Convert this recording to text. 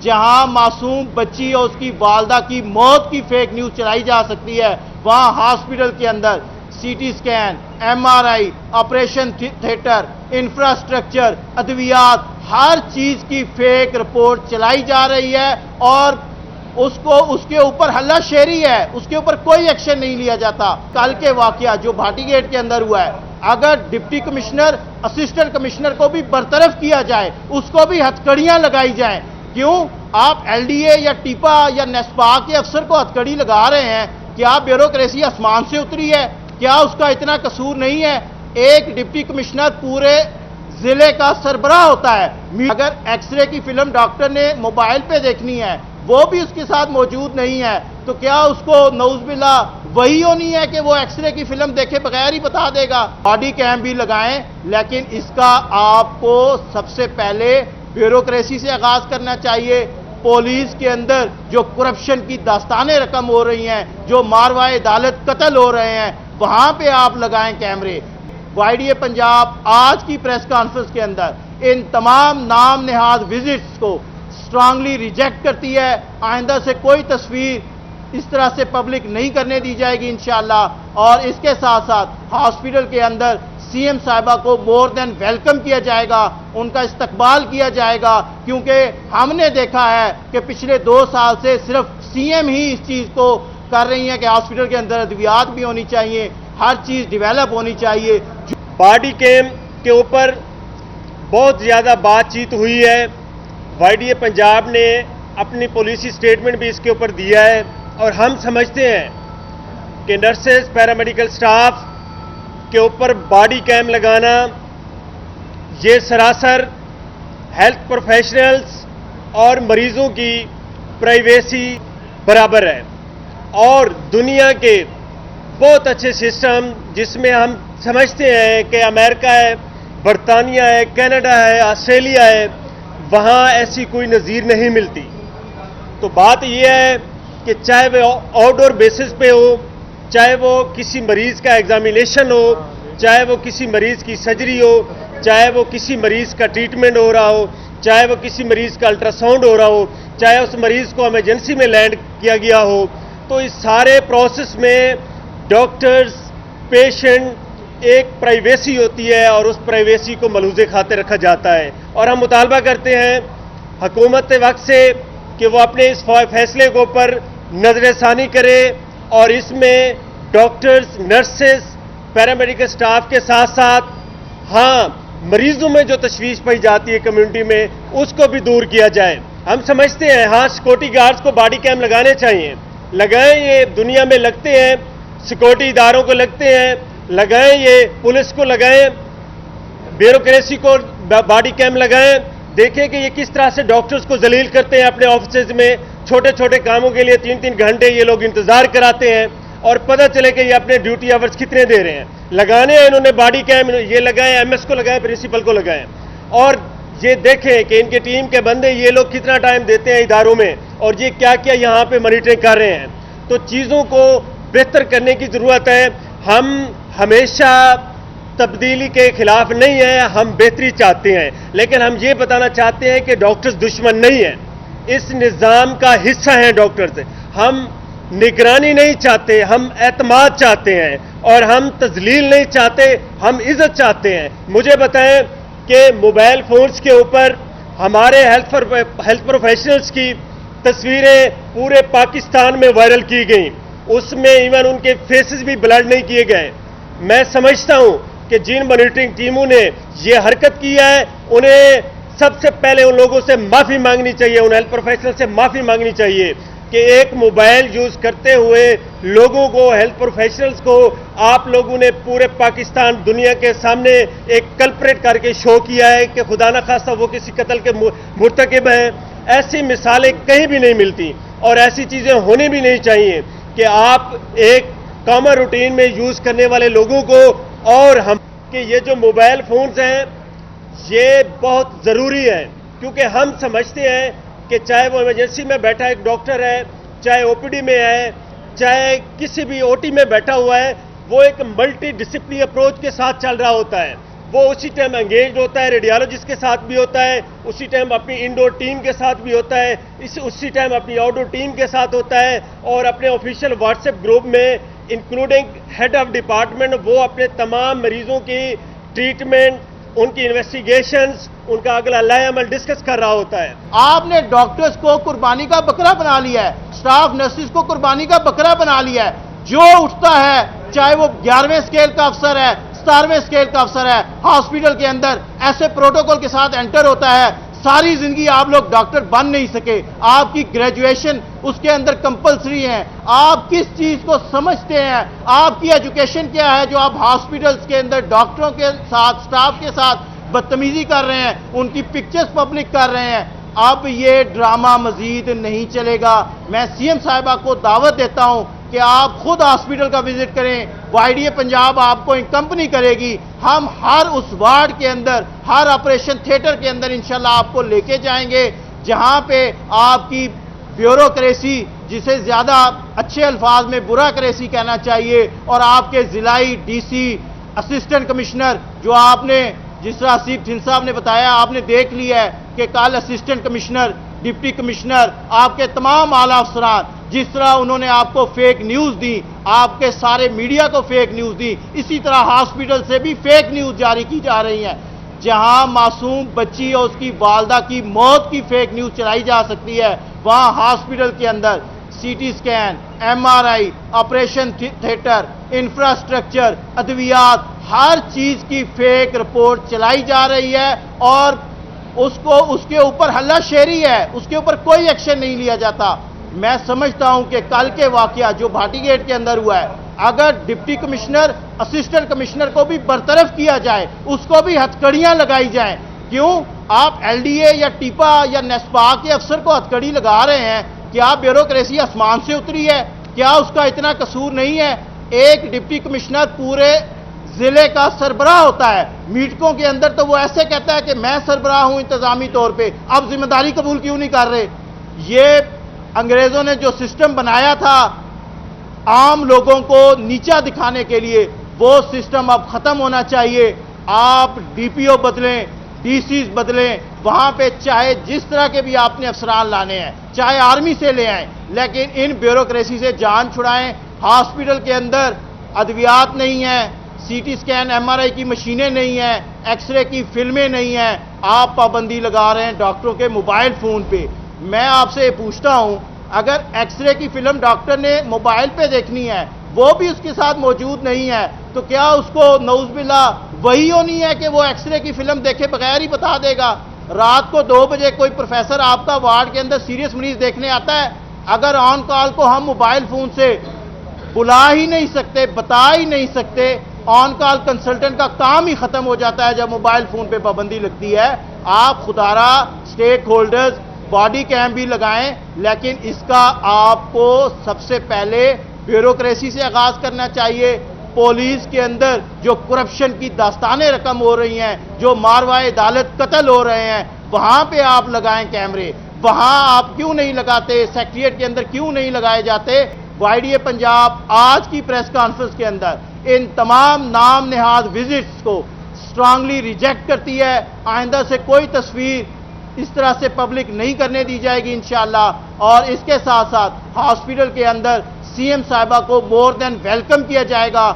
جہاں معصوم بچی اور اس کی والدہ کی موت کی فیک نیوز چلائی جا سکتی ہے، وہاں ہاسپٹل کے اندر C T scan, M R I, operation theatre, infrastructure, ادویات، ہر چیز کی فیک رپورٹ چلائی جا رہی ہے اور اس کے اوپر ہلہ شیری ہے، اس کے اوپر کوئی ایکشن نہیں لیا جاتا۔ کل کے واقعہ جو بھاٹی گیٹ کے اندر ہوا ہے، اگر ڈپٹی کمشنر اسسٹنٹ کمشنر کو بھی برطرف کیا جائے، اس کو بھی ہتھکڑیاں لگائی جائیں۔ کیوں آپ ایل ڈی اے یا ٹیپا یا نیسپا کے افسر کو ہتھکڑی لگا رہے ہیں؟ کیا بیوروکریسی آسمان سے اتری ہے؟ کیا اس کا اتنا قصور نہیں ہے؟ ایک ڈپٹی کمشنر پورے ضلع کا سربراہ ہوتا ہے۔ اگر ایکس رے کی فلم ڈاکٹر نے موبائل پہ دیکھنی ہے، وہ بھی اس کے ساتھ موجود نہیں ہے، تو کیا اس کو نعوذ باللہ وہی ہونی ہے کہ وہ ایکس رے کی فلم دیکھے بغیر ہی بتا دے گا؟ باڈی کیم بھی لگائیں، لیکن اس کا آپ کو سب سے پہلے بیوروکریسی سے آغاز کرنا چاہیے۔ پولیس کے اندر جو کرپشن کی داستانیں رقم ہو رہی ہیں، جو ماروائے عدالت قتل ہو رہے ہیں، وہاں پہ آپ لگائیں کیمرے۔ وائی ڈی اے پنجاب آج کی پریس کانفرنس کے اندر ان تمام نام نہاد وزٹس کو اسٹرانگلی ریجیکٹ کرتی ہے۔ آئندہ سے کوئی تصویر اس طرح سے پبلک نہیں کرنے دی جائے گی انشاءاللہ، اور اس کے ساتھ ساتھ ہاسپٹل کے اندر سی ایم صاحبہ کو مور دین ویلکم کیا جائے گا، ان کا استقبال کیا جائے گا، کیونکہ ہم نے دیکھا ہے کہ پچھلے 2 سال سے صرف سی ایم ہی اس چیز کو کر رہی ہیں کہ ہاسپٹل کے اندر ادویات بھی ہونی چاہیے، ہر چیز ڈیولپ ہونی چاہیے۔ باڈی کیم کے اوپر بہت زیادہ بات چیت ہوئی ہے، وائی ڈی اے پنجاب نے اپنی پالیسی سٹیٹمنٹ بھی اس کے اوپر دیا ہے، اور ہم سمجھتے ہیں کہ نرسز، پیرامیڈیکل سٹاف کے اوپر باڈی کیم لگانا یہ سراسر ہیلتھ پروفیشنلز اور مریضوں کی پرائیویسی برابر ہے، اور دنیا کے بہت اچھے سسٹم جس میں ہم سمجھتے ہیں کہ امریکہ ہے، برطانیہ ہے، کینیڈا ہے، آسٹریلیا ہے، وہاں ایسی کوئی نظیر نہیں ملتی۔ تو بات یہ ہے کہ چاہے وہ آؤٹ ڈور بیسس پہ ہو، چاہے وہ کسی مریض کا ایگزامینیشن ہو، چاہے وہ کسی مریض کی سرجری ہو، چاہے وہ کسی مریض کا ٹریٹمنٹ ہو رہا ہو، چاہے وہ کسی مریض کا الٹرا ساؤنڈ ہو رہا ہو، چاہے اس مریض کو ایمرجنسی میں لینڈ کیا گیا ہو، تو اس سارے پروسیس میں ڈاکٹرز، پیشنٹ ایک پرائیویسی ہوتی ہے، اور اس پرائیویسی کو ملحوظ خاطر رکھا جاتا ہے۔ اور ہم مطالبہ کرتے ہیں حکومت وقت سے کہ وہ اپنے اس فیصلے کے اوپر نظر ثانی کرے، اور اس میں ڈاکٹرز، نرسز، پیرامیڈیکل سٹاف کے ساتھ ساتھ مریضوں میں جو تشویش پائی جاتی ہے کمیونٹی میں، اس کو بھی دور کیا جائے۔ ہم سمجھتے ہیں سیکورٹی گارڈز کو باڈی کیم لگانے چاہیے، لگائیں، یہ دنیا میں لگتے ہیں، سیکورٹی اداروں کو لگتے ہیں، لگائیں، یہ پولیس کو لگائیں، بیوروکریسی کو باڈی کیم لگائیں، دیکھیں کہ یہ کس طرح سے ڈاکٹرز کو ذلیل کرتے ہیں اپنے آفسز میں، چھوٹے چھوٹے کاموں کے لیے 3 گھنٹے یہ لوگ انتظار کراتے ہیں، اور پتہ چلے کہ یہ اپنے ڈیوٹی آورز کتنے دے رہے ہیں۔ لگانے ہیں انہوں نے باڈی کیم، یہ لگائیں، ایم ایس کو لگائیں، پرنسپل کو لگائیں، اور یہ دیکھیں کہ ان کے ٹیم کے بندے یہ لوگ کتنا ٹائم دیتے ہیں اداروں میں، اور یہ کیا کیا یہاں پہ مانیٹرنگ کر رہے ہیں۔ تو چیزوں کو بہتر کرنے کی ضرورت ہے۔ ہم ہمیشہ تبدیلی کے خلاف نہیں ہیں، ہم بہتری چاہتے ہیں، لیکن ہم یہ بتانا چاہتے ہیں کہ ڈاکٹرز دشمن نہیں ہیں، اس نظام کا حصہ ہیں ڈاکٹرز۔ ہم نگرانی نہیں چاہتے، ہم اعتماد چاہتے ہیں، اور ہم تذلیل نہیں چاہتے، ہم عزت چاہتے ہیں۔ مجھے بتائیں کہ موبائل فونز کے اوپر ہمارے ہیلتھ پروفیشنلز کی تصویریں پورے پاکستان میں وائرل کی گئیں، اس میں ایون ان کے فیسز بھی بلر نہیں کیے گئے۔ میں سمجھتا ہوں کہ جن مانیٹرنگ ٹیموں نے یہ حرکت کی ہے، انہیں سب سے پہلے ان لوگوں سے معافی مانگنی چاہیے، ان ہیلتھ پروفیشنل سے معافی مانگنی چاہیے کہ ایک موبائل یوز کرتے ہوئے لوگوں کو، ہیلتھ پروفیشنلز کو آپ لوگوں نے پورے پاکستان دنیا کے سامنے ایک کلپریٹ کر کے شو کیا ہے کہ خدا نہ خواستہ وہ کسی قتل کے مرتکب ہیں۔ ایسی مثالیں کہیں بھی نہیں ملتی، اور ایسی چیزیں ہونی بھی نہیں چاہیے کہ آپ ایک کامن روٹین میں یوز کرنے والے لوگوں کو، اور ہم کہ یہ جو موبائل فونز ہیں یہ بہت ضروری ہے، کیونکہ ہم سمجھتے ہیں کہ چاہے وہ ایمرجنسی میں بیٹھا ایک ڈاکٹر ہے، چاہے او پی ڈی میں ہے، چاہے کسی بھی او ٹی میں بیٹھا ہوا ہے، وہ ایک ملٹی ڈسپلن اپروچ کے ساتھ چل رہا ہوتا ہے۔ وہ اسی ٹائم انگیجڈ ہوتا ہے، ریڈیالوجسٹ کے ساتھ بھی ہوتا ہے، اسی ٹائم اپنی انڈور ٹیم کے ساتھ بھی ہوتا ہے، اسی ٹائم اپنی آؤٹ ڈور ٹیم کے ساتھ ہوتا ہے، اور اپنے آفیشیل واٹس ایپ گروپ میں انکلوڈنگ ہیڈ آف ڈپارٹمنٹ وہ اپنے تمام مریضوں کی ٹریٹمنٹ، ان کی انویسٹیگیشنز، ان کا اگلا لائحہ عمل ڈسکس کر رہا ہوتا ہے۔ آپ نے ڈاکٹرز کو قربانی کا بکرا بنا لیا ہے، سٹاف نرسز کو قربانی کا بکرا بنا لیا ہے۔ جو اٹھتا ہے چاہے وہ 11ویں اسکیل کا افسر ہے، 17ویں اسکیل کا افسر ہے، ہاسپٹل کے اندر ایسے پروٹوکول کے ساتھ انٹر ہوتا ہے۔ ساری زندگی آپ لوگ ڈاکٹر بن نہیں سکے، آپ کی گریجویشن اس کے اندر کمپلسری ہے۔ آپ کس چیز کو سمجھتے ہیں؟ آپ کی ایجوکیشن کیا ہے جو آپ ہاسپٹلز کے اندر ڈاکٹروں کے ساتھ، سٹاف کے ساتھ بدتمیزی کر رہے ہیں، ان کی پکچرز پبلک کر رہے ہیں؟ اب یہ ڈرامہ مزید نہیں چلے گا۔ میں سی ایم صاحبہ کو دعوت دیتا ہوں کہ آپ خود ہاسپٹل کا وزٹ کریں، YDA پنجاب آپ کو کمپنی کرے گی۔ ہم ہر اس وارڈ کے اندر، ہر آپریشن تھیٹر کے اندر انشاءاللہ آپ کو لے کے جائیں گے جہاں پہ آپ کی بیوروکریسی، جسے زیادہ اچھے الفاظ میں بیوروکریسی کہنا چاہیے، اور آپ کے ضلعی DC، اسسٹنٹ کمشنر، جو آپ نے جس طرح آصف ٹھن صاحب نے بتایا، آپ نے دیکھ لیا ہے کہ کل اسسٹنٹ کمشنر، ڈپٹی کمشنر، آپ کے تمام اعلیٰ افسران جس طرح انہوں نے آپ کو فیک نیوز دی، آپ کے سارے میڈیا کو فیک نیوز دی، اسی طرح ہاسپٹل سے بھی فیک نیوز جاری کی جا رہی ہیں۔ جہاں معصوم بچی اور اس کی والدہ کی موت کی فیک نیوز چلائی جا سکتی ہے، وہاں ہاسپٹل کے اندر CT scan, MRI، operation theatre, infrastructure, ادویات، ہر چیز کی فیک رپورٹ چلائی جا رہی ہے، اور اس کے اوپر ہلہ شیری ہے، اس کے اوپر کوئی ایکشن نہیں لیا جاتا۔ میں سمجھتا ہوں کہ کل کے واقعہ جو بھاٹی گیٹ کے اندر ہوا ہے، اگر ڈپٹی کمشنر، اسسٹنٹ کمشنر کو بھی برطرف کیا جائے، اس کو بھی ہتھکڑیاں لگائی جائیں۔ کیوں آپ LDA یا ٹیپا یا نیسپا کے افسر کو ہتھکڑی لگا رہے ہیں؟ کیا بیوروکریسی آسمان سے اتری ہے؟ کیا اس کا اتنا قصور نہیں ہے؟ ایک ڈپٹی کمشنر پورے ضلع کا سربراہ ہوتا ہے، میٹنگوں کے اندر تو وہ ایسے کہتا ہے کہ میں سربراہ ہوں انتظامی طور پہ، اب ذمہ داری قبول کیوں نہیں کر رہے؟ یہ انگریزوں نے جو سسٹم بنایا تھا عام لوگوں کو نیچا دکھانے کے لیے، وہ سسٹم اب ختم ہونا چاہیے۔ آپ DPO بدلیں، DCs بدلیں، وہاں پہ چاہے جس طرح کے بھی آپ نے افسران لانے ہیں، چاہے آرمی سے لے آئیں، لیکن ان بیوروکریسی سے جان چھڑائیں۔ ہاسپٹل کے اندر ادویات نہیں ہیں، CT اسکین MRI کی مشینیں نہیں ہیں، ایکس رے کی فلمیں نہیں ہیں، آپ پابندی لگا رہے ہیں ڈاکٹروں کے موبائل فون پہ۔ میں آپ سے پوچھتا ہوں، اگر ایکس رے کی فلم ڈاکٹر نے موبائل پہ دیکھنی ہے، وہ بھی اس کے ساتھ موجود نہیں ہے، تو کیا اس کو نعوذ باللہ وہی ہونی ہے کہ وہ ایکس رے کی فلم دیکھے بغیر ہی بتا دے گا؟ رات کو 2 بجے کوئی پروفیسر آپ کا وارڈ کے اندر سیریس مریض دیکھنے آتا ہے، اگر آن کال کو ہم موبائل فون سے بلا ہی نہیں سکتے، بتا ہی نہیں سکتے، آن کال کنسلٹنٹ کا کام ہی ختم ہو جاتا ہے جب موبائل فون پہ پابندی لگتی ہے۔ آپ خدارہ اسٹیک ہولڈرز باڈی کیم بھی لگائیں، لیکن اس کا آپ کو سب سے پہلے بیوروکریسی سے آغاز کرنا چاہیے۔ پولیس کے اندر جو کرپشن کی داستانیں رقم ہو رہی ہیں، جو ماروائے عدالت قتل ہو رہے ہیں، وہاں پہ آپ لگائیں کیمرے۔ وہاں آپ کیوں نہیں لگاتے؟ سیکریٹریٹ کے اندر کیوں نہیں لگائے جاتے؟ YDA پنجاب آج کی پریس کانفرنس کے اندر ان تمام نام نہاد وزٹس کو اسٹرانگلی ریجیکٹ کرتی ہے۔ آئندہ سے کوئی تصویر اس طرح سے پبلک نہیں کرنے دی جائے گی انشاءاللہ، اور اس کے ساتھ ساتھ ہاسپٹل کے اندر CM صاحبہ کو مور دین ویلکم کیا جائے گا۔